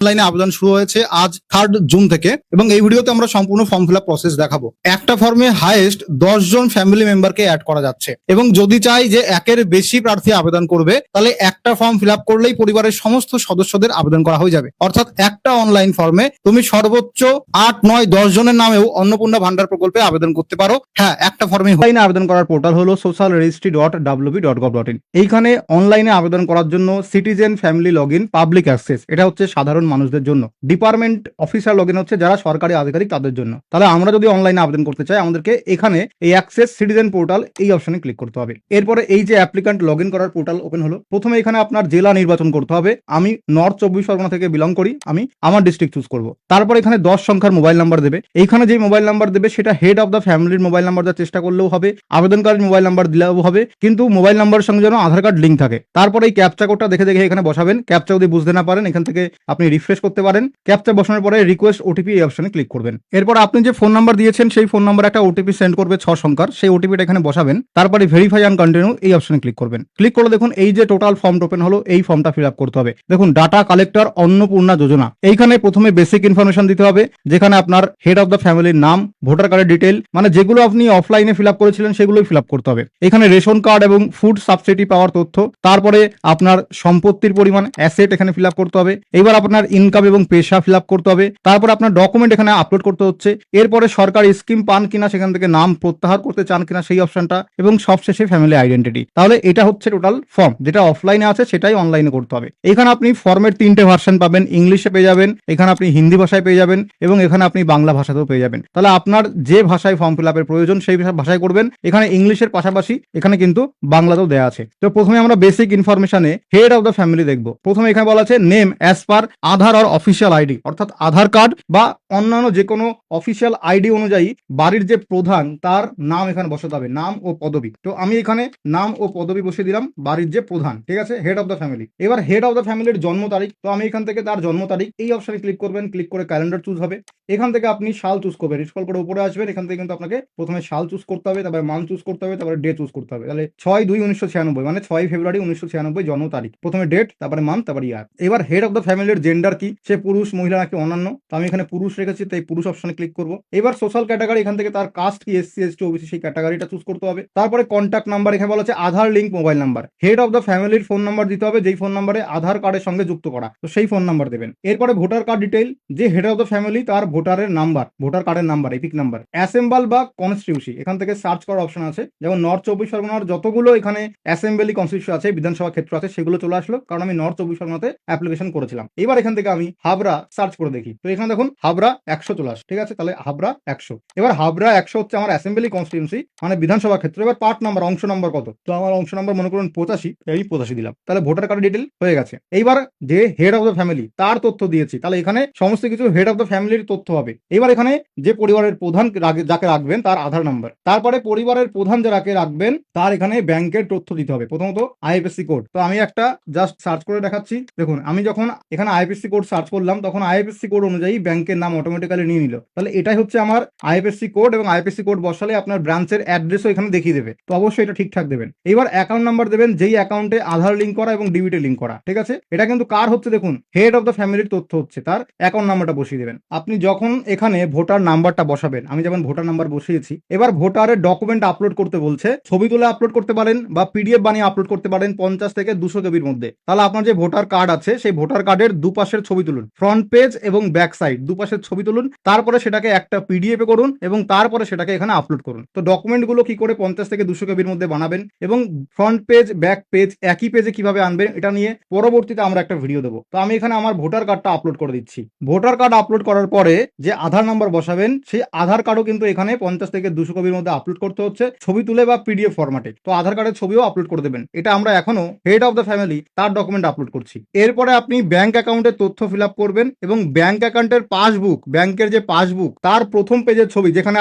অনলাইনে আবেদন শুরু হয়েছে আজ 3 জুন থেকে এবং এই ভিডিওতে আমরা সম্পূর্ণ ফর্ম ফিল আপ প্রসেস দেখাবো। একটা ফর্মে হাইয়েস্ট 10 জন ফ্যামিলি মেম্বারকে অ্যাড করা যাচ্ছে এবং যদি চাই যে একের বেশি প্রার্থী আবেদন করবে তাহলে একটা ফর্ম ফিল আপ করলেই পরিবারের সমস্ত সদস্যদের আবেদন করা হয়ে যাবে। অর্থাৎ একটা অনলাইন ফর্মে তুমি সর্বোচ্চ 8, 9, 10 জনের নামেও অন্নপূর্ণা ভান্ডার প্রকল্পে আবেদন করতে পারো। হ্যাঁ, একটা ফর্মে। অনলাইনে আবেদন করার পোর্টাল হলো socialregistry.wb.gov.in। এইখানে অনলাইনে আবেদন করার জন্য citizen family login public access, এটা হচ্ছে সাধারণ মানুষদের জন্য। ডিপার্টমেন্ট অফিসার লগইন হচ্ছে যারা সরকারি আধিকারিক তাদের জন্য। তাহলে আমরা যদি অনলাইনে আবেদন করতে চাই আমাদেরকে এখানে এই অ্যাক্সেস সিটিজেন পোর্টাল এই অপশনে ক্লিক করতে হবে। এরপরে এই যে অ্যাপ্লিক্যান্ট লগইন করার পোর্টাল ওপেন হলো, প্রথমে এখানে আপনার জেলা নির্বাচন করতে হবে। আমি নর্থ 24 পরগনা থেকে বিলং করি, আমি আমার ডিস্ট্রিক্ট চুজ করব। তারপর এখানে 10 সংখ্যার মোবাইল নাম্বার দেবে। এইখানে যে মোবাইল নাম্বার দেবে সেটা হেড অফ দ্য ফ্যামিলির মোবাইল নাম্বার দেওয়ার চেষ্টা করলেও হবে, আবেদনকারীর মোবাইল নাম্বার দিলেও হবে, কিন্তু মোবাইল নাম্বারের সঙ্গে যেন আধার কার্ড লিঙ্ক থাকে। তারপরে এই ক্যাপচা কোডটা দেখে দেখে এখানে বসাবেন। ক্যাপচা যদি বুঝতে না পারেন এখান থেকে আপনি রিফ্রেশ করতে পারেন। ক্যাপচা বসানোর পরে রিকোয়েস্ট ওটিপি এই অপশনে ক্লিক করবেন। এরপর আপনি যে ফোন নাম্বার দিয়েছেন সেই ফোন নাম্বার একটা ওটিপি সেন্ড করবে 6 সংখ্যার, সেই ওটিপিটা এখানে বসাবেন। তারপরে ভেরিফাই অ্যান্ড কন্টিনিউ এই অপশনে ক্লিক করবেন। ক্লিক করলে দেখুন এই যে টোটাল ফর্ম ওপেন হলো, এই ফর্মটা ফিল আপ করতে হবে। দেখুন ডাটা কালেক্টর অন্নপূর্ণা যোজনা, এইখানে প্রথমে বেসিক ইনফরমেশন দিতে হবে, যেখানে আপনার হেড অফ দ্য ফ্যামিলির নাম, ভোটার কার্ডের ডিটেল, মানে যেগুলো আপনি অফলাইনে ফিল আপ করেছিলেন সেগুলোই ফিল আপ করতে হবে। এখানে রেশন কার্ড এবং ফুড সাবসিডি পাওয়ার তথ্য, তারপরে আপনার সম্পত্তির পরিমাণ অ্যাসেট এখানে ফিল আপ করতে হবে। এবার আপনার ইনকাম এবং পেশা ফিল আপ করতে হবে। তারপর আপনার ডকুমেন্ট এখানে আপলোড করতে হচ্ছে। এরপরে সরকারি স্কিম পান কিনা, সেখান থেকে নাম প্রত্যাহার করতে চান কিনা সেই অপশনটা, এবং সবশেষে ফ্যামিলি আইডেন্টিটি। তাহলে এটা হচ্ছে টোটাল ফর্ম, যেটা অফলাইনে আছে সেটাই অনলাইনে করতে হবে। এখানে আপনি ফর্মের 3টে ভার্সন পাবেন, ইংলিশে পেয়ে যাবেন, এখানে আপনি হিন্দি ভাষায় পেয়ে যাবেন এবং এখানে আপনি বাংলা ভাষাতেও পেয়ে যাবেন। তাহলে আপনার যে ভাষায় ফর্ম ফিল আপের প্রয়োজন সেই ভাষায় করবেন। এখানে ইংলিশের পাশাপাশি এখানে কিন্তু বাংলাতেও দেওয়া আছে। তো প্রথমে আমরা বেসিক ইনফরমেশনে হেড অফ দ্য ফ্যামিলি দেখব। প্রথমে এখানে বলা আছে নেম অ্যাজ পার আধার আর অফিসিয়াল আইডি, অর্থাৎ আধার কার্ড বা অন্যান্য যে কোনো অফিসিয়াল আইডি অনুযায়ী বাড়ির যে প্রধান তার নাম এখানে বসাতে হবে, নাম ও পদবি। তো আমি এখানে নাম ও পদবি বসিয়ে দিলাম বাড়ির যে প্রধান, ঠিক আছে, হেড অফ দ্য ফ্যামিলি। এবার হেড অফ দ্য ফ্যামিলির জন্ম তারিখ, তো আমি এখান থেকে তার জন্ম তারিখ এই অপশনে ক্লিক করবেন। ক্লিক করে ক্যালেন্ডার চুজ হবে। এখান থেকে আপনি সাল চুজ করবেন, স্ক্রল করে উপরে আসবেন। এখান থেকে কিন্তু আপনাকে প্রথমে সাল চুজ করতে হবে, তারপরে মান্থ চুজ করতে হবে, তারপরে ডে চুজ করতে হবে। তাহলে 6/2/1996 মানে 6 ফেব্রুয়ারি 1996 জন্ম তারিখ। প্রথমে ডেট, তারপরে মান্থ, তারপরে ইয়ার। এবার হেড অফ দ্য ফ্যামিলির জেন্ডার কি, সে পুরুষ, মহিলা নাকি অন্যান্য। তো আমি এখানে পুরুষ রেখেছি, তাই পুরুষ অপশনে ক্লিক করব। এবার সোশ্যাল ক্যাটাগরি, এখান থেকে তার কাস্ট কি, SC ST OBC সেই ক্যাটাগরিটা চুজ করতে হবে। তারপরে কন্ট্যাক্ট নাম্বার, এখানে বলা আছে Aadhaar link mobile number. Head of the ফ্যামিলির ফোন নাম্বার দিতে হবে, যেই ফোন নাম্বারে আধার কার্ডের সঙ্গে যুক্ত করা, তো সেই ফোন নাম্বার দেবেন। এরপরে ভোটার কার্ড ডিটেইল, যে হেড অফ দ্য ফ্যামিলি তার ভোটারের নাম্বার, ভোটার কার্ডের নাম্বার, এপিক নাম্বার। অ্যাসেম্বল বা কনস্টিটিউশি, এখান থেকে সার্চ করার অপশন আছে। যেমন নর্থ 24 পরগনার যতগুলো এখানে অ্যাসেম্বলি কনস্টিটিউশন আছে, বিধানসভা ক্ষেত্র আছে, সেগুলো চলে আসলো, কারণ আমি নর্থ 24 পরগনাতে অ্যাপ্লিকেশন করেছিলাম। এবার এখান থেকে আমি হাবড়া সার্চ করে দেখি, তো এখানে দেখুন হাবড়া 100 চলে আসে, ঠিক আছে। তাহলে হাবড়া 100। এবার হাবড়া 100 হচ্ছে আমার অ্যাসেম্বলি কনস্টিটিউন্সি, মানে বিধানসভা ক্ষেত্র। এবার পার্ট নাম্বার, অংশ নাম্বার কত, তো আমার অংশ নাম্বার মনে করুন 85, এই 85 দিলাম। তাহলে ভোটার কার্ড ডিটেল হয়ে গেছে। এইবার যে হেড অফ দ্য ফ্যামিলি তার তথ্য দিয়েছি, তাহলে এখানে সমস্ত কিছু হেড অফ দ্য ফ্যামিলির তথ্য হবে। এবার এখানে যে পরিবারের প্রধান যাকে রাখবেন তার আধার নাম্বার, তারপরে পরিবারের প্রধান যাকে রাখবেন তার এখানে ব্যাংকের তথ্য দিতে হবে। প্রথমত IFSC কোড, তো আমি একটা জাস্ট সার্চ করে দেখাচ্ছি। দেখুন আমি যখন এখানে IFSC কোড সার্চ করলাম তখন IFSC কোড অনুযায়ী ব্যাংকের নাম অটোমেটিক্যালি নিয়ে নিল। তাহলে এটাই হচ্ছে আমার IFSC কোড, এবং IFSC কোড বসালে আপনার ব্রাঞ্চের অ্যাড্রেসও এখানে দেখিয়ে দেবে। তো অবশ্যই এটা ঠিকঠাক দেবেন। এবার অ্যাকাউন্ট নাম্বার দেবেন, যেই অ্যাকাউন্টে আধার লিঙ্ক করা এবং ডিবিটে লিঙ্ক করা, ঠিক আছে। এটা কিন্তু কার হচ্ছে, দেখুন হেড অফ দ্য ফ্যামিলির তথ্য হচ্ছে, তার অ্যাকাউন্ট নাম্বারটা বসিয়ে দেবেন। আপনি যখন এখানে ভোটার নাম্বারটা বসাবেন, আমি যেমন ভোটার নাম্বার বসিয়েছি, এবার ভোটারের ডকুমেন্ট আপলোড করতে বলছে। ছবি তুলে আপলোড করতে পারেন বা PDF বানিয়ে আপলোড করতে পারেন 50 থেকে 200 কেবির মধ্যে। তাহলে আপনার যে ভোটার কার্ড আছে সেই ভোটার কার্ডের দুপাশের ছবি তুলুন, ফ্রন্ট পেজ এবং ব্যাক সাইড দুপাশের ছবি তুলুন। তারপরে সেটাকে একটা PDF করুন এবং তারপরে সেটাকে এখানে আপলোড করুন। তো ডকুমেন্টগুলো কি করে 50 থেকে 200 কেবির মধ্যে বানাবেন এবং ফ্রন্ট পেজ ব্যাক পেজ একই পেজে কিভাবে আনবেন, এটা নিয়ে পরবর্তীতে আমরা একটা ভিডিও দেবো। তো আমি এখানে আমার ভোটার কার্ডটা আপলোড করে দিচ্ছি। ভোটার কার্ড আপলোড করার পরে যে আধার নাম্বার বসাবেন সেই আধার কার্ডও কিন্তু এখানে 50 থেকে 200 কপির মধ্যে আপলোড করতে হচ্ছে, ছবি তুলে বা PDF ফরম্যাটে। তো আধার কার্ডের ছবিও আপলোড করে দেবেন। এটা আমরা এখনো হেড অফ দ্য ফ্যামিলি তার ডকুমেন্ট আপলোড করছি। এরপরে আপনি ব্যাংক অ্যাকাউন্টের তথ্য ফিল আপ করবেন এবং ব্যাংক অ্যাকাউন্টের পাসবুক, ব্যাংকের যে পাসবুক তার প্রথম পেজের ছবি, যেখানে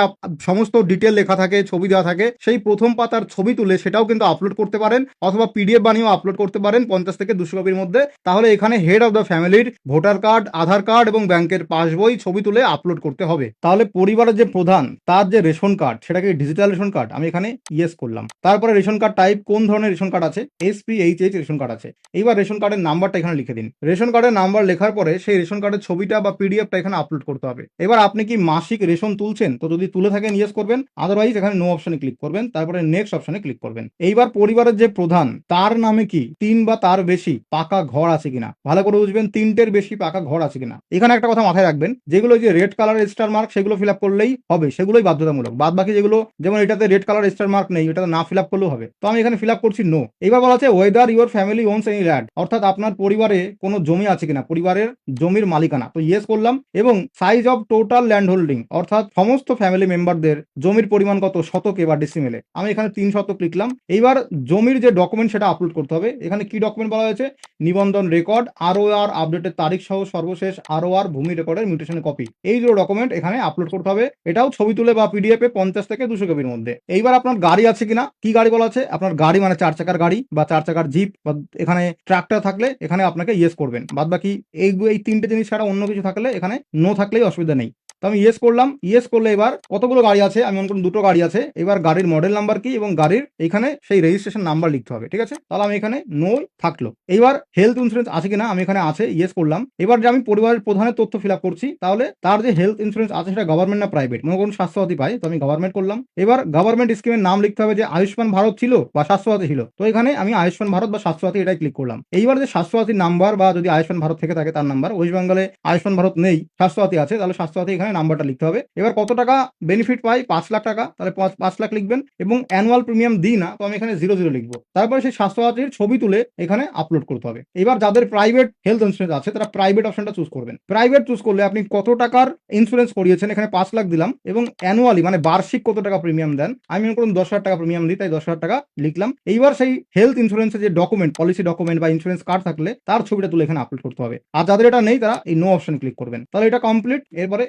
সমস্ত ডিটেল লেখা থাকে, ছবি দেওয়া থাকে, সেই প্রথম পাতার ছবি তুলে সেটাও কিন্তু আপলোড করতে পারেন, অথবা PDF বানিয়েও আপলোড করতে পারেন 50 থেকে 200 কপির মধ্যে। তাহলে এখানে হেড অফ দ্য ফ্যামিলির ভোটার কার্ড, আধার কার্ড এবং ব্যাংকের পাসবই ছবি তুলে আপলোড করতে হবে। তাহলে পরিবারের যে প্রধান তার যে রেশন কার্ড, সেটাকে ডিজিটাল রেশন কার্ড, আমি এখানে ইয়েস করলাম। তারপরে রেশন কার্ড টাইপ, কোন ধরনের রেশন কার্ড আছে, SPHH রেশন কার্ড আছে। এইবার রেশন কার্ডের নাম্বারটা এখানে লিখে দিন। রেশন কার্ডের নাম্বার লেখার পরে সেই রেশন কার্ডের ছবিটা বা পিডিএফটা এখানে আপলোড করতে হবে। এবার আপনি কি মাসিক রেশন তুলছেন? তো যদি তুলে থাকেন ইয়েস করবেন, আদারওয়াইজ এখানে নো অপশনে ক্লিক করবেন, তারপরে নেক্সট অপশনে ক্লিক করবেন। এইবার পরিবারের যে প্রধান তার নামে কি 3 বা তার বেশি পাকা ঘর আছে কিনা, ভালো করে বুঝবেন, 3টের বেশি পাকা ঘর আছে কিনা। এখানে একটা কথা মাথায় রাখবেন, যেগুলো যে রেড কালার স্টার মার্ক সেগুলো ফিল আপ করলেই হবে, সেগুলোই বাধ্যতামূলক। বাদ বাকি যেগুলো, যেমন এটাতে রেড কালার স্টার মার্ক নেই, এটাতে না ফিল আপ করলেও হবে। তো আমি এখানে ফিল আপ করছি নো। এবার বলা আছে weather your family ওনস any land, অর্থাৎ আপনার পরিবারে কোনো জমি আছে কিনা, পরিবারের জমির মালিকানা। তো ইয়েস করলাম। এবং size of total land holding, অর্থাৎ সমস্ত ফ্যামিলি মেম্বারদের জমির পরিমাণ কত, শতকে বা ডিসিমেলে। আমি এখানে 3 শতক লিখলাম। এইবার জমির যে ডকুমেন্ট সেটা আপলোড করতে হবে। এখানে কি ডকুমেন্ট বলা হয়েছে? নিবন্ধন রেকর্ড, আরওআর আপডেটের তারিখ সহ সর্বশেষ আরওআর ভূমি রেকর্ডের মিউটেশন কপি, এই দুটো ডকুমেন্ট এখানে আপলোড করতে হবে। এটাও ছবি তুলে বা পিডিএফ এ 50 থেকে 200 কপির মধ্যে। এইবার আপনার গাড়ি আছে কিনা, কি গাড়ি বলা আছে? আপনার গাড়ি মানে 4 চাকার গাড়ি বা 4 চাকার জিপ বা এখানে ট্রাক্টর থাকলে এখানে আপনাকে ইয়েস করবেন। বাদ বাকি এই 3টে জিনিস ছাড়া অন্য কিছু থাকলে এখানে নো থাকলেই অসুবিধা নেই। তো আমি ইয়েস করলাম। ইয়েস করলে এবার কতগুলো গাড়ি আছে, আমি মনে করুন 2টো গাড়ি আছে। এবার গাড়ির মডেল নাম্বার কি এবং গাড়ির এখানে সেই রেজিস্ট্রেশন নাম্বার লিখতে হবে, ঠিক আছে? তাহলে আমি এখানে নো থাকলো। এইবার হেলথ ইন্স্যুরেন্স আছে কিনা, আমি এখানে আছে, ইয়েস করলাম। এবার যে আমি পরিবারের প্রধানের তথ্য ফিল আপ করছি, তাহলে তার যে হেলথ ইন্স্যুরেন্স আছে সেটা গভর্নমেন্ট না প্রাইভেট, মনে করুন স্বাস্থ্যসাথী পাই, তো আমি গভর্নমেন্ট করলাম। এবার গভর্নমেন্ট স্কিমের নাম লিখতে হবে, যে আয়ুষ্মান ভারত ছিল বা স্বাস্থ্যসাথী ছিল, তো এখানে আমি আয়ুষ্মান ভারত বা স্বাস্থ্যসাথী এটাই ক্লিক করলাম। এইবার যে স্বাস্থ্যসাথীর নাম্বার বা যদি আয়ুষ্মান ভারত থেকে থাকে তার নাম্বার, ওয়েস্ট বেঙ্গলে আয়ুষ্মান ভারত নেই, স্বাস্থ্যসাথী আছে, তাহলে স্বাস্থ্যসাথী এখানে নাম্বারটা লিখতে হবে। এবার কত টাকা বেনিফিট পাই? 5 লাখ টাকা, তাহলে 5 লাখ লিখবেন। এবং অ্যানুয়াল প্রিমিয়াম দিই না, তো আমি এখানে 00 লিখবো। তারপরে সেই স্বাস্থ্যসাথীর ছবি তুলে এখানে আপলোড করতে হবে। এবার যাদের প্রাইভেট হেলথ ইন্স্যুরেন্স আছে তারা প্রাইভেট অপশনটা চুজ করবেন। প্রাইভেট চুজ করলে আপনি কত টাকার ইন্স্যুরেন্স করিয়েছেন, এখানে 5 লাখ দিলাম, এবং অ্যানুয়ালি মানে বার্ষিক কত টাকা প্রিমিয়াম দেন, আমি মনে করুন 10,000 টাকা প্রিমিয়াম দিই, তাই 10,000 টাকা লিখলাম। এইবার সেই হেলথ ইন্স্যুরেন্সের যে ডকুমেন্ট, পলিসি ডকুমেন্ট বা ইন্স্যুরেন্স কার্ড থাকলে তার ছবিটা তুলে এখানে আপলোড করতে হবে। আর যাদের এটা নেই তারা এই নো অপশন ক্লিক করবেন। তাহলে এটা কমপ্লিট। এরপরে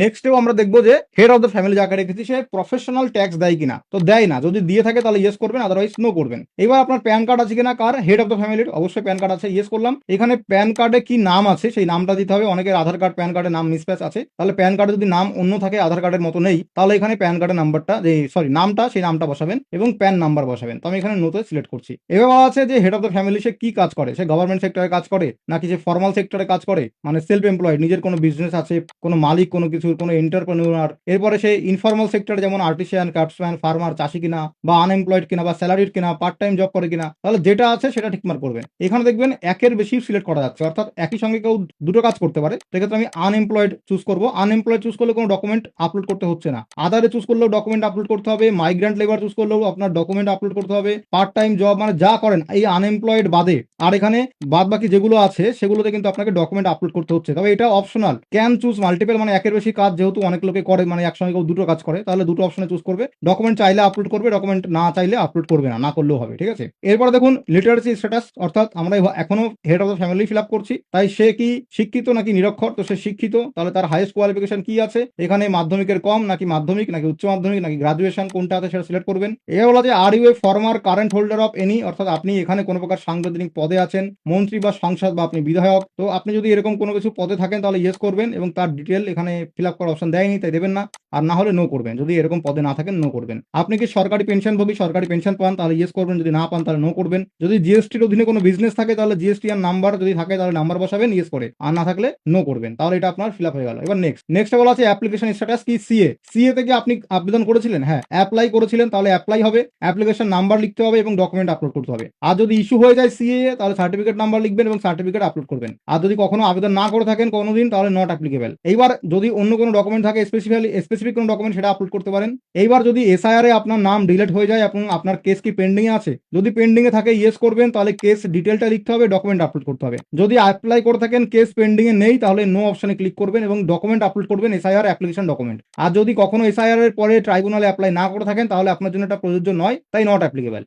নেক্সটেও আমরা দেখবো যে হেড অফ দ্য ফ্যামিলি যাকে রেখেছি সে প্রফেশনাল ট্যাক্স দেয় কিনা। তো দেয় না, যদি দিয়ে থাকে তাহলে ইয়েস করবেন, আদারওয়াইজ নো করবেন। এবার আপনার প্যান কার্ড আছে কিনা, কার? হেড অফ দ্য ফ্যামিলির। অবশ্যই প্যান কার্ড আছে, ইয়েস করলাম। এখানে প্যান কার্ডে কি নাম আছে সেই নামটা দিতে হবে। অনেকের আধার কার্ড প্যান কার্ডে নাম মিসপ্যাচ আছে, তাহলে প্যান কার্ডে যদি নাম অন্য থাকে, আধার কার্ডের মতো নেই, তাহলে এখানে প্যান কার্ডের নাম্বারটা, যে নামটা, সেই নামটা বসাবেন এবং প্যান নাম্বার বসাবেন। তো আমি এখানে নোতে সিলেক্ট করছি। এবার বলা আছে যে হেড অফ দ্য ফ্যামিলি সে কি কাজ করে, সে গভর্নমেন্ট সেক্টরে কাজ করে নাকি সে ফর্মাল সেক্টরে কাজ করে, মানে সেলফ এমপ্লয়েড, নিজের কোনো বিজনেস আছে, কোনো মালিক, কোনো কিছু, কোনো এন্টারপ্রেনিউর। এরপরে সে ইনফর্মাল সেক্টরে যেমন আর্টিসিয়ান, ক্রাফটসম্যান, ফার্মার, চাষি কিনা, বা আনএমপ্লয়েড কিনা, বা স্যালারিড কিনা, পার্ট টাইম জব করে কিনা, তাহলে যেটা আছে সেটা ঠিকমার করবেন। এখানে দেখবেন একের বেশি সিলেক্ট করা যাচ্ছে, অর্থাৎ একই সঙ্গে কেউ দুটো কাজ করতে পারে। সেক্ষেত্রে আমি আনএমপ্লয়েড চুজ করবো। আনএমপ্লয়েড চুজ করলে কোনো ডকুমেন্ট আপলোড করতে হচ্ছে না। আদারে চুজ করলেও ডকুমেন্ট আপলোড করতে হবে। মাইগ্রেন্ট লেবার চুজ করলেও আপনার ডকুমেন্ট আপলোড করতে হবে। পার্ট টাইম জব মানে যা করেন এই আনএমপ্লয়েড বাদে, আর এখানে বাদ বাকি যেগুলো আছে সেগুলোতে কিন্তু আপনাকে ডকুমেন্ট আপলোড করতে হচ্ছে। তবে এটা অপশনাল। ক্যান চুজ মাল্টিপল, মানে একের বেশি কাজ যেহেতু অনেক লোকে করে, মানে একসঙ্গে কেউ দুটো কাজ করে, তাহলে দুটো অপশনে চুজ করবে। ডকুমেন্ট চাইলে আপলোড করবে, ডকুমেন্ট না চাইলে আপলোড করবে না, না করলেও হবে, ঠিক আছে? এরপরে দেখুন লিটারেসি স্ট্যাটাস, অর্থাৎ আমরা এখনো head of the family fill up করছি, তাই সে কি শিক্ষিত নাকি নিরক্ষর। তো সে শিক্ষিত, তাহলে তার হাইয়েস্ট কোয়ালিফিকেশন কি আছে, এখানে মাধ্যমিকের কম নাকি মাধ্যমিক নাকি উচ্চ মাধ্যমিক নাকি গ্রাজুয়েশন, কোনটা আছে সেটা সিলেক্ট করবেন। এবার বলা যে are you a former current holder of any, অর্থাৎ আপনি এখানে কোনো প্রকার সাংবিধানিক পদে আছেন, মন্ত্রী বা সংসদ বা আপনি বিধায়ক। তো আপনি যদি এরকম কোনো কিছু পদে থাকেন তাহলে ইয়েস করবেন, এবং তার ডিটেল এখানে ফিল আপ করার অপশন দেয়নি তাই দেবেন না, আর না হলে নো করবেন। যদি এরকম পদে না থাকেন নো করবেন। আপনি কি সরকারি পেনশনভোগী, সরকারি পেনশন পান, তাহলে ইয়েস করবেন, যদি না পান তাহলে নো করবেন। যদি জিএসটির অধীনে কোনো বিজনেস থাকে তাহলে জিএসটি আর নাম্বার যদি থাকে তাহলে নাম্বার বসাবেন, ইয়েস করে, আর না থাকলে নো করবেন। তাহলে এটা আপনার ফিল আপ হয়ে গেল। এবার নেক্সট বলা আছে অ্যাপ্লিকেশন স্ট্যাটাস কি, সিএ থেকে আপনি আবেদন করেছিলেন, হ্যাঁ অ্যাপ্লাই করেছিলেন, তাহলে অ্যাপ্লাই হবে, অ্যাপ্লিকেশন নাম্বার লিখতে হবে এবং ডকুমেন্ট আপলোড করতে হবে। আর যদি ইস্যু হয়ে যায় সিএ, তাহলে সার্টিফিকেট নাম্বার লিখবেন এবং সার্টিফিকেট আপলোড করবেন। আর যদি কখনো আবেদন না করে থাকেন কোনোদিন, তাহলে নট অ্যাপ্লিকেবল। এইবার যদি অন্য কোনো ডকুমেন্ট থাকে, স্পেসিফিক কোনো ডকুমেন্ট, সেটা আপলোড করতে পারেন। এইবার যদি এসআইআর এ আপনার নাম ডিলিট হয়ে যায় এবং আপনার কেস কি পেন্ডিং এ আছে, যদি পেন্ডিং এ থাকে ইয়েস করবেন, তাহলে কেস ডিটেলটা লিখতে হবে, ডকুমেন্ট আপলোড করতে হবে। যদি অ্যাপ্লাই করে থাকেন কেস পেন্ডিং এ নেই, তাহলে নো অপশনে ক্লিক করবেন এবং ডকুমেন্ট আপলোড করবেন, এসআইআর অ্যাপ্লিকেশন ডকুমেন্ট। আর যদি কখনো এসআইআর এর পরে ট্রাইব্যুনালে অ্যাপ্লাই না করে থাকেন, তাহলে আপনার জন্য এটা প্রযোজ্য নয়, তাই নট অ্যাপ্লিকেবল।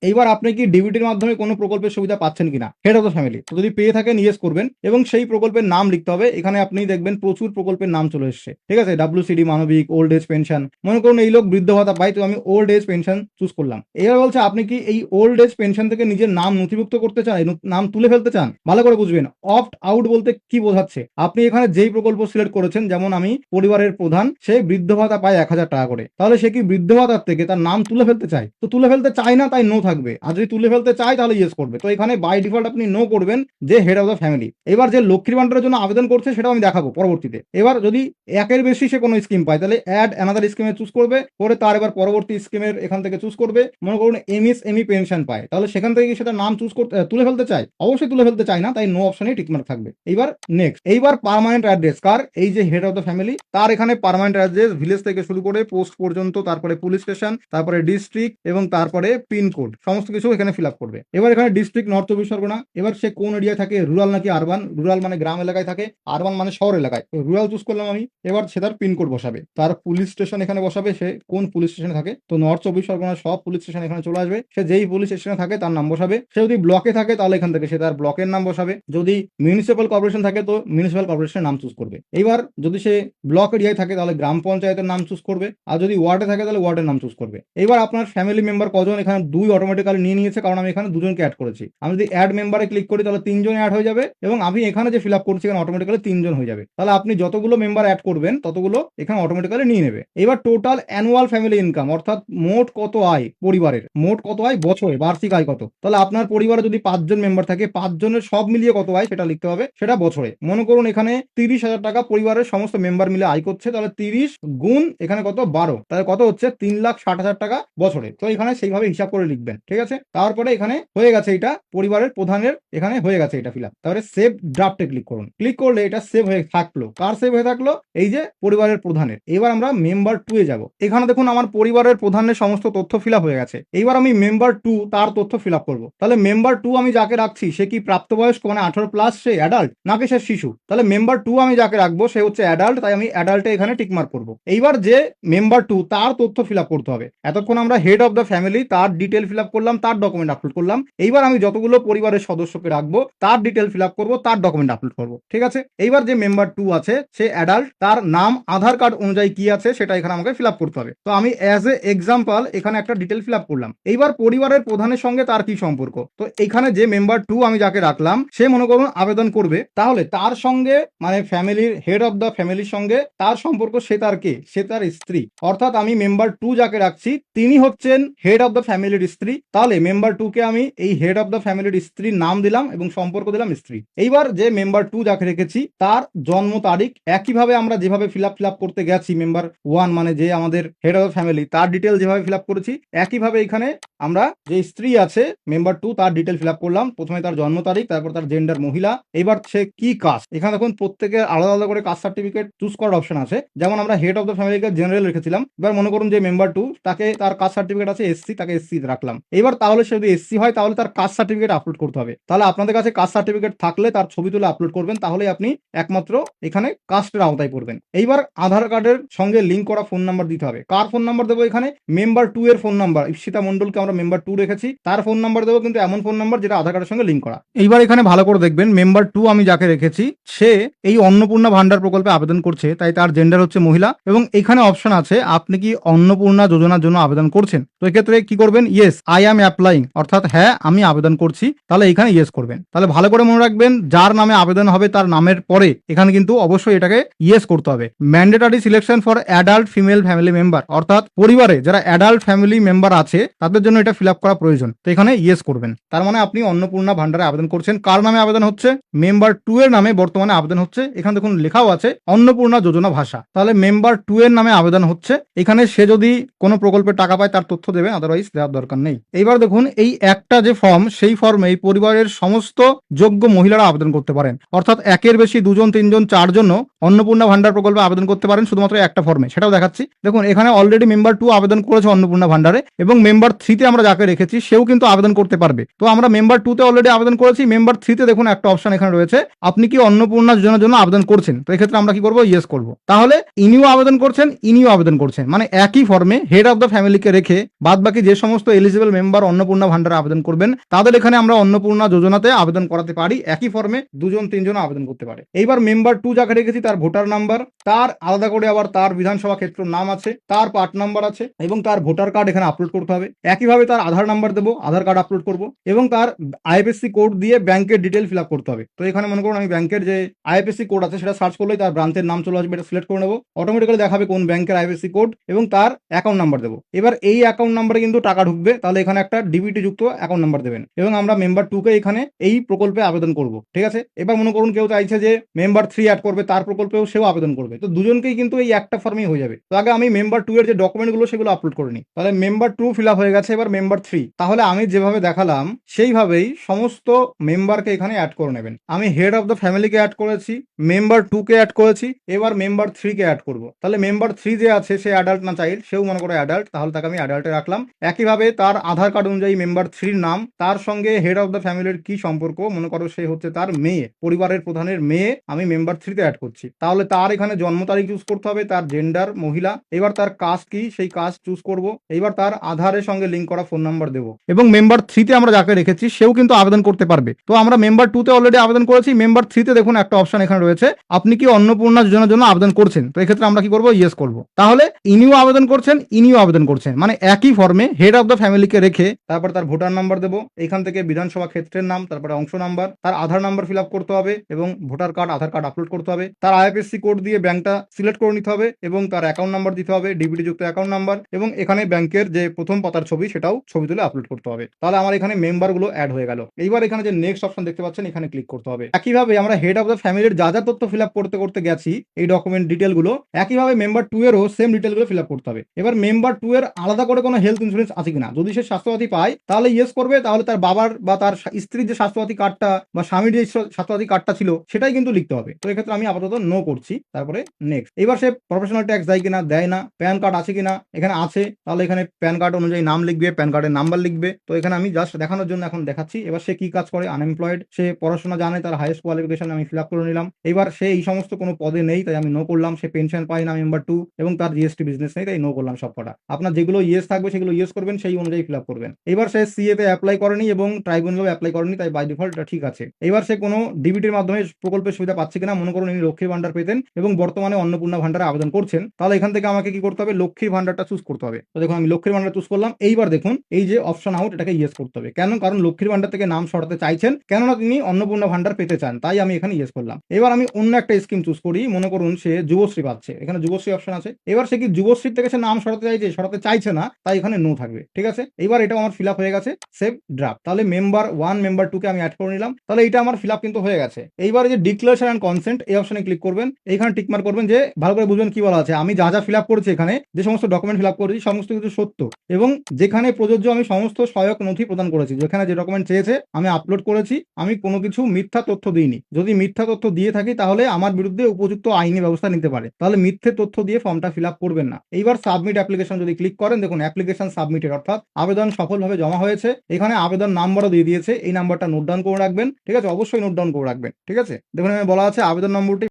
এইবার আপনি কি ডিবিটির মাধ্যমে কোনো প্রকল্পের সুবিধা পাচ্ছেন কিনা, হেড অফ দ্য ফ্যামিলি। তো যদি পেয়ে থাকেন ইয়েস করবেন এবং সেই প্রকল্পের নাম লিখতে হবে। এখানে আপনি দেখবেন প্রচুর প্রকল্পের নাম চলে এসছে, ঠিক আছে? WCD মানবিক, ওল্ড এজ পেনশন। মনে করুন এই লোক বৃদ্ধ ভাতা পায়, তো আমি ওল্ড এজ পেনশন চুজ করলাম। এবার বলছে আপনি কি এই ওল্ড এজ পেনশন থেকে নিজের নাম নথিভুক্ত করতে চান, নাম তুলে ফেলতে চান? ভালো করে বুঝবেন, অপ্ট আউট বলতে কি বোঝাচ্ছে। আপনি এখানে যেই প্রকল্প সিলেক্ট করেছেন, যেমন আমি পরিবারের প্রধান, সে বৃদ্ধ ভাতা পায় 1,000 টাকা করে, তাহলে সে কি বৃদ্ধ ভাতার থেকে তার নাম তুলে ফেলতে চায়? তো তুলে ফেলতে চায় না, তাই নো থাকবে। আর যদি তুলে ফেলতে চায় তাহলে ইয়েস করবে। তো এখানে বাই ডিফল্ট আপনি নো করবেন, যে হেড অফ দ্য ফ্যামিলি। এবার যে লক্ষ্মীর ভান্ডারের জন্য আবেদন করছে সেটাও আমি দেখাবো পরবর্তীতে। এবার যদি একের বেশি সে কোনো স্কিম পায়, তাহলে অ্যাড অ্যানাদার স্কিমে চুজ করবে, করে তার এবার পরবর্তী স্কিমের এখান থেকে চুজ করবে। মনে করুন এমএসএমই পেনশন পায়, তাহলে সেখান থেকে কি সেটা নাম চুজ করতে তুলে ফেলতে চায়? অবশ্যই তুলে ফেলতে চায় না, তাই নো অপশনে টিকমার্ক থাকবে। এইবার নেক্সট, এইবার পার্মানেন্ট অ্যাড্রেস কার? এই যে হেড অফ দ্য ফ্যামিলি, তার এখানে পার্মানেন্ট অ্যাড্রেস ভিলেজ থেকে শুরু করে পোস্ট পর্যন্ত, তারপরে পুলিশ স্টেশন, তারপরে ডিস্ট্রিক্ট এবং তারপরে পিনকোড, সমস্ত কিছু এখানে ফিল আপ করবে। এবার এখানে ডিস্ট্রিক্ট নর্থ 24 পরগনা। এবার সে কোন এরিয়ায় থাকে, রুরাল নাকি আরবান? রুরাল মানে গ্রাম এলাকায় থাকে, আরবান মানে শহর এলাকায়। রুরাল চুজ করলাম আমি। এবার সে তার পিনকোড বসাবে, তার পুলিশ স্টেশন এখানে বসাবে, সে কোন পুলিশ স্টেশনে থাকে। তো নর্থ 24 পরগনার সব পুলিশ স্টেশন এখানে চলে আসবে। সে যেই পুলিশ স্টেশনে থাকে তার নাম বসাবে। সে যদি ব্লকে থাকে তাহলে এখান থেকে সে তার ব্লকের নাম বসাবে। যদি মিউনিসিপ্যাল কর্পোরেশন থাকে তো মিউনিসিপ্যাল কর্পোরেশনের নাম চুজ করবে। এইবার যদি সে ব্লক এরিয়ায় থাকে তাহলে গ্রাম পঞ্চায়েতের নাম চুজ করবে, আর যদি ওয়ার্ডে থাকে তাহলে ওয়ার্ডের নাম চুজ করবে। এবার আপনার ফ্যামিলি মেম্বার কজন? এখানে 2 অটোমেটিক্যালি নিয়ে নিয়েছে, কারণ আমি এখানে 2 জনকে অ্যাড করেছি। আমি যদি অ্যাড মেম্বারে ক্লিক করি তাহলে 3 জন অ্যাড হয়ে যাবে, এবং আমি এখানে যে ফিল আপ করছি এখানে অটোমেটিক্যালি 3 জন হয়ে যাবে। তাহলে আপনি যতগুলো মেম্বার অ্যাড করবেন ততগুলো এখানে অটোমেটিক্যালি নিয়ে নেবে। এবার টোটাল অ্যানুয়াল ফ্যামিলি ইনকাম, অর্থাৎ মোট কত আয় পরিবারের, মোট কত আয় বছরে, বার্ষিক আয় কত। তাহলে আপনার পরিবারে যদি 5 জন মেম্বার থাকে, 5 জনের সব মিলিয়ে কত আয় সেটা লিখতে হবে, সেটা বছরে। মনে করুন এখানে 30,000 টাকা পরিবারের সমস্ত মেম্বার মিলে আয় করছে, তাহলে 30 গুণ এখানে কত 12, তাহলে কত হচ্ছে 3,60,000 টাকা বছরে। তো এখানে সেইভাবে হিসাব করে লিখবেন, ঠিক আছে। তারপরে এখানে হয়ে গেছে, এটা পরিবারের প্রধানের এখানে হয়ে গেছে এটা ফিল আপ। তারপরে সেভ ড্রাফটে ক্লিক করুন। ক্লিক করলে এটা সেভ হয়ে থাকলো। কার সেভ হয়ে থাকলো? এই যে পরিবারের প্রধানের। এবার আমরা মেম্বার 2 এ যাব। এখানে দেখুন আমার পরিবারের প্রধানের সমস্ত তথ্য ফিল আপ হয়ে গেছে। এইবার আমি মেম্বার 2 তার তথ্য ফিল আপ করবো। তাহলে মেম্বার 2 আমি যাকে রাখছি সে কি প্রাপ্তবয়স্ক, মানে 18+ সে অ্যাডাল্ট, নাকি সে শিশু? তাহলে মেম্বার 2 আমি যাকে রাখবো সে হচ্ছে অ্যাডাল্ট, তাই আমি অ্যাডাল্টে এখানে টিকমার্ক করবো। এইবার যে মেম্বার 2 তার তথ্য ফিল আপ করতে হবে। এতক্ষণ আমরা হেড অফ দ্য ফ্যামিলি তার ডিটেল ফিল আপ করলাম, তার ডকুমেন্ট আপলোড করলাম। এইবার আমি যতগুলো পরিবারের সদস্যকে রাখবো তার ডিটেল ফিল আপ করবো, তার ডকুমেন্ট আপলোড করবো, ঠিক আছে। এইবার যে মেম্বার 2 আছে সে অ্যাডাল্ট, তার নাম আধার কার্ড অনুযায়ী কি আছে সেটা এখানে আমাকে ফিল আপ করতে হবে। তো আমি অ্যাজ এ এক্সাম্পল এখানে একটা ডিটেল ফিল আপ করলাম। এইবার পরিবারের প্রধানের সঙ্গে তার কি সম্পর্ক? তো এখানে যে মেম্বার 2 আমি যাকে রাখলাম সে মনে করুন আবেদন করবে, তাহলে তার সঙ্গে মানে ফ্যামিলির হেড অফ দ্য ফ্যামিলির সঙ্গে তার সম্পর্ক, সে তার কে? সে তার স্ত্রী। অর্থাৎ আমি মেম্বার 2 যাকে রাখছি তিনি হচ্ছেন হেড অফ দ্য ফ্যামিলির স্ত্রী। তাহলে মেম্বার 2 কে আমি এই হেড অফ দ্য ফ্যামিলির স্ত্রীর নাম দিলাম এবং সম্পর্ক দিলাম স্ত্রী। এইবার যে মেম্বার 2 যাকে রেখেছি তার জন্ম তারিখ একইভাবে আমরা যেভাবে ফিল আপ করতে গেছি মেম্বার 1 মানে যে আমাদের হেড অফ দ্য ফ্যামিলি তার ডিটেল যেভাবে ফিল আপ করেছি, একইভাবে এখানে আমরা যে স্ত্রী আছে মেম্বার 2 তার ডিটেল ফিল আপ করলাম। প্রথমে তার জন্ম তারিখ, তারপর তার জেন্ডার মহিলা। এবার সে কি কাস্ট, এখানে দেখুন প্রত্যেকের আলাদা আলাদা করে কাস্ট সার্টিফিকেট চুজ করার অপশন আছে। যেমন আমরা হেড অফ দ্য ফ্যামিলিকে জেনারেল রেখেছিলাম। এবার মনে করুন যে মেম্বার 2 তাকে তার কাস্ট সার্টিফিকেট আছে এসসি, তাকে এসসি রাখলাম। এবার তাহলে সে যদি এসসি হয় তাহলে তার কাস্ট সার্টিফিকেট আপলোড করতে হবে। তাহলে আপনাদের কাছে কাস্ট সার্টিফিকেট থাকলে তার ছবি তুলে আপলোড করবেন, তাহলে আপনি একমাত্র এখানে কাস্টের আওতায় পড়বেন। এইবার আধার কার্ডের সঙ্গে লিঙ্ক করা ফোন নাম্বার দিতে হবে। কার ফোন নাম্বার দেবো? এখানে মেম্বার 2 এর ফোন নাম্বার। ঈপ্সিতা মন্ডলকে আমরা মেম্বার 2 রেখেছি, তার ফোন নাম্বার দেবো, কিন্তু এমন ফোন নাম্বার যেটা আধার কার্ডের সঙ্গে লিঙ্ক করা। এইবার এখানে ভালো করে দেখবেন, মেম্বার 2 আমি যাকে রেখেছি সে এই অন্নপূর্ণা ভান্ডার প্রকল্পে আবেদন করছে, তাই তার জেন্ডার হচ্ছে মহিলা। এবং এখানে অপশন আছে আপনি কি অন্নপূর্ণা যোজনার জন্য আবেদন করছেন। তো এক্ষেত্রে কি করবেন? ইয়েস আই অ্যাম অ্যাপ্লাইং, অর্থাৎ হ্যাঁ আমি আবেদন করছি, তাহলে এখানে ইয়েস করবেন। তাহলে ভালো করে মনে রাখবেন, যার নামে আবেদন হবে তার নামের পরে এখানে কিন্তু অবশ্যই এটাকে ইয়েস করতে হবে। Mandatory selection for adult female family member, অর্থাৎ পরিবারে যারা অ্যাডাল্ট ফ্যামিলি মেম্বার আছে তাদের জন্য এটা ফিল আপ করা প্রয়োজন, তো এখানে ইয়েস করবেন। তার মানে আপনি অন্নপূর্ণা ভান্ডারে আবেদন করছেন। কার নামে আবেদন হচ্ছে? মেম্বার 2 এর নামে বর্তমানে আবেদন হচ্ছে। এখানে দেখুন লেখাও আছে অন্নপূর্ণা যোজনা ভাষা, তাহলে মেম্বার 2 এর নামে আবেদন হচ্ছে। এখানে সে যদি কোনো প্রকল্পের টাকা পায় তার তথ্য দেবেন, আদারওয়াইজ দেওয়ার দরকার নেই। এইবার দেখুন এই একটা যে ফর্ম, সেই ফর্মে এই পরিবারের সমস্ত যোগ্য মহিলারা আবেদন করতে পারেন, অর্থাৎ একের বেশি 2 জন 3 জন 4 জন অন্নপূর্ণা ভান্ডার প্রকল্পে আবেদন করতে পারেন শুধুমাত্র একটা ফর্মে, সেটাও দেখাচ্ছি। দেখুন এখানে অলরেডি মেম্বার 2 আবেদন করেছে অন্নপূর্ণা ভান্ডারে, এবং মেম্বার 3 তে আমরা যাকে রেখেছি সেও কিন্তু আবেদন করতে পারবে। তো আমরা মেম্বার 2 তে অলরেডি আবেদন করেছি, মেম্বার 3 তে দেখুন একটা অপশন এখানে রয়েছে আপনি কি অন্নপূর্ণা যোজনার জন্য আবেদন করছেন। তো এক্ষেত্রে আমরা কি করবো? ইয়েস করবো। তাহলে ইনিও আবেদন করছেন, ইনিও আবেদন করছেন, মানে একই ফর্মে হেড অফ দ্য ফ্যামিলিকে রেখে বাদ বাকি যে সমস্ত এলিজিবল মেম্বার অন্নপূর্ণা ভান্ডারে আবেদন করবেন তাদের এখানে আমরা অন্নপূর্ণা যোজনাতে আবেদন করাতে পারি। একই ফর্মে 2 জন 3 জন আবেদন করতে পারে। এইবার মেম্বার 2 যাকে রেখেছি তার ভোটার নাম্বার, তার আলাদা করে আবার তার বিধানসভা ক্ষেত্র নাম আছে, তার পার্ট নাম্বার আছে এবং তার ভোটার কার্ড এখানে আপলোড করতে হবে। একইভাবে তার আধার নাম্বার দেবো, আধার কার্ড আপলোড করব এবং তার আইএফএসসি কোড দিয়ে ব্যাংকের ডিটেল ফিল আপ করতে হবে। তো এখানে মনে করুন আমি ব্যাংকের যে আইএফএসসি কোড আছে সেটা সার্চ করলেই তার ব্রাঞ্চের নাম চলে আসবে, এটা সিলেক্ট করে নেবো। অটোমেটিক্যালি দেখাবে কোন ব্যাংকের আইএফএসসি কোড এবং তার অ্যাকাউন্ট নাম্বার দেবো। এবার এই অ্যাকাউন্ট নাম্বারে কিন্তু টাকা ঢুকবে, তাহলে এখানে একটা ডিবিটি যুক্ত অ্যাকাউন্ট নাম্বার দেবেন এবং আমরা মেম্বার 2 কে এখানে এই প্রকল্পে আবেদন করব। ঠিক আছে, এবার মনে করুন কেউ চাইছে যে মেম্বার 3 অ্যাড করবে, তার প্রকল্পেও সেও আবেদন করবে, তো দুজনকেই কিন্তু এই একটা ফর্মেই হয়ে যাবে। তো আগে আমি মেম্বার 2 এর যে ডকুমেন্টগুলো সেগুলো আপলোড করে নিই। তাহলে মেম্বার 2 ফিল আপ হয়ে গেছে, এবার মেম্বার 3। তাহলে আমি যেভাবে দেখালাম সেইভাবেই সমস্ত মেম্বারকে এখানে অ্যাড করে নেবেন। আমি হেড অফ দ্য ফ্যামিলিকে অ্যাড করেছি, মেম্বার 2 কে অ্যাড করেছি, এবার মেম্বার 3 কে অ্যাড করব। তাহলে মেম্বার 3 যে আছে সে অ্যাডাল্ট না চাইল্ড, সেও মনে করে অ্যাডাল্ট, তাহলে তাকে আমি অ্যাডাল্টে রাখলাম। একইভাবে তার আধার কার্ড অনুযায়ী মেম্বার 3 নাম, তার সঙ্গে হেড অফ দ্য ফ্যামিলির কি সম্পর্ক, মনে করো সে হচ্ছে তার মেয়ে, পরিবারের প্রধানের মেয়ে, আমি মেম্বার 3 তে অ্যাড করছি। তাহলে তার এখানে জন্ম তারিখ চুজ করতে হবে, তার জেন্ডার মহিলা, এবার তার কাস্ট কি সেই কাস্ট চুজ করব, এবার তার আধারের সঙ্গে লিঙ্ক করা ফোন নাম্বার দেবো এবং মেম্বার 3 তে আমরা যাকে রেখেছি সেও কিন্তু আবেদন করতে পারবে। তো আমরা মেম্বার 2 তে অলরেডি আবেদন করেছি, মেম্বার 3 তে দেখুন একটা অপশন এখানে রয়েছে, আপনি কি অন্নপূর্ণা যোজনার জন্য আবেদন করছেন। তো এক্ষেত্রে আমরা কি করবো, ইয়েস করব। তাহলে ইনিও আবেদন করছেন, ইনিও আবেদন করছেন, মানে একই ফর্মে হেড অফ দ্য ফ্যামিলিকে রেখে তারপর তার ভোটার নাম্বার দেবো, এখান থেকে বিধানসভা ক্ষেত্রের নাম, তারপরে অংশ নাম্বার, তার আধার নাম্বার ফিল আপ করতে হবে এবং ভোটার কার্ড আধার কার্ড আপলোড করতে হবে, তার আইএফএসসি কোড দিয়ে ব্যাংকটা সিলেক্ট করে নিতে হবে এবং তার অ্যাকাউন্ট নাম্বার দিতে হবে, ডিবিটি যুক্ত অ্যাকাউন্ট নাম্বার, এবং এখানে ব্যাংকের যে প্রথম পাতার ছবি সেটাও ছবি তুলে আপলোড করতে হবে। তাহলে আমার এখানে মেম্বার গুলো অ্যাড হয়ে গেল। এইবার এখানে যে নেক্সট অপশন দেখতে পাচ্ছেন এখানে ক্লিক করতে হবে। একইভাবে আমরা হেড অফ দ্য ফ্যামিলির যা যা তথ্য ফিল আপ করতে করতে গেছি এই ডকুমেন্ট ডিটেল গুলো, একইভাবে মেম্বার 2 এরও সেম ডিটেল গুলো ফিল আপ করতে হবে। এবার মেম্বার 2 এর আলাদা করে কোনো হেলথ ইন্স্যুরেন্স আছে কিনা, যদি সে স্বাস্থ্যসাথী পায় তাহলে ইয়েস করবে, তাহলে তার বাবার বা তার স্ত্রীর যে স্বাস্থ্যসাথী কার্ডটা বা স্বামীর যে স্বাস্থ্যসাথী কার্ডটা ছিল সেটাই কিন্তু লিখতে হবে। তো এক্ষেত্রে আমি আপাতত নো করছি, তারপরে নেক্সট। এবার সে প্রফেশনাল ট্যাক্স দেয় কিনা, দেয় না, প্যান কার্ড আছে কিনা, এখানে আছে, তাহলে এখানে প্যান কার্ড অনুযায়ী নাম লিখবে, প্যান কার্ডের নাম্বার লিখবে। তো এখানে আমি জাস্ট দেখানোর জন্য এখন দেখাচ্ছি। এবার সে কি কাজ করে, আনএমপ্লয়েড, সে পড়াশোনা জানে, তার হাইয়েস্ট কোয়ালিফিকেশন আমি ফিল আপ করে নিলাম। এবার সে এই সমস্ত কোনো পদে নেই তাই আমি নো করলাম, সে পেনশন পায় না মেম্বার 2 এবং তার জিএসটি বিজনেস নেই তাই নো করলাম সব কটা। আপনার যেগুলো ইয়েস থাকবে সেগুলো ইয়েস করবেন, সেই অনুযায়ী ফিল আপ করবেন। এবার সে সিএ তে অ্যাপ্লাই করেনি এবং ট্রাইব্যুনালও অ্যাপ্লাই করেনি, তাই বাই ডিফল্ট এটা ঠিক আছে। এবার সে কোনো ডিবিটির মাধ্যমে প্রকল্পের সুবিধা পাচ্ছে কিনা, মনে করুন ইনি লক্ষ্মীর ভান্ডার পেতেন এবং বর্তমানে অন্নপূর্ণা ভান্ডারে আবেদন করছেন, তাহলে এখান থেকে আমাকে কি করতে হবে, লক্ষ্মীর ভান্ডারটা চুজ করতে হবে। তো দেখুন আমি লক্ষ্মীর ভান্ডার চুজ করলাম। এইবার দেখুন এই যে অপশন আউট, এটাকে ইয়েস করতে হবে। কেন, কারণ লক্ষ্মীর ভান্ডার থেকে নাম সরাতে চাইছেন, কেননা তিনি অন্নপূর্ণা ভান্ডার পেতে চান, তাই আমি এখানে ইয়েস করলাম। এবার আমি অন্য একটা স্কিম চুজ করি, মনে করুন সে যুবশ্রী পাচ্ছে, এখানে যুবশ্রী অপশন আছে। এবার সে কি যুবশ্রী থেকে সে নাম সরাতে চাইছে না, তাই এখানে নো থাকবে। ঠিক আছে, এবার এটা আমার ফিল আপ হয়ে গেছে, সেভ ড্রাফট। তাহলে মেম্বার 1 মেম্বার 2 কে আমি অ্যাড করে নিলাম, তাহলে এটা আমার ফিল আপ কিন্তু হয়ে গেছে। এইবার যে ডিক্লারেশন এন্ড কনসেন্ট এই অপশনে ক্লিক করবেন, এইখানে টিক মার্ক করবেন যে ভালো করে বুঝবেন কি বলা আছে। আমি যা যা ফিল আপ করেছি, এখানে যে সমস্ত ডকুমেন্ট ফিল আপ করেছি সমস্ত কিছু সত্য এবং যেখানে প্রযোজ্য আমি সমস্ত সহায়ক নথি প্রদান করেছি, যেখানে যে ডকুমেন্ট চেয়েছে আমি আপলোড করেছি, আমি কোনো কিছু মিথ্যা তথ্য দিইনি। যদি মিথ্যা তথ্য দিয়ে থাকি তাহলে আমার বিরুদ্ধে উপযুক্ত আইনি ব্যবস্থা নিতে পারে, তাহলে মিথ্যে তথ্য দিয়ে ফর্মটা ফিল আপ করবেন না। এইবার সাবমিট অ্যাপ্লিকেশন যদি ক্লিক করেন, দেখুন অ্যাপ্লিকেশন সাবমিটেড, অর্থাৎ আবেদন সফলভাবে জমা হয়েছে। এখানে আবেদন নাম্বারও দিয়ে দিয়েছে, এই নাম্বারটা নোট ডাউন করে রাখবেন। ঠিক আছে, অবশ্যই নোট ডাউন করে রাখবেন। ঠিক আছে, দেখুন এখানে বলা আছে আবেদন নম্বরটি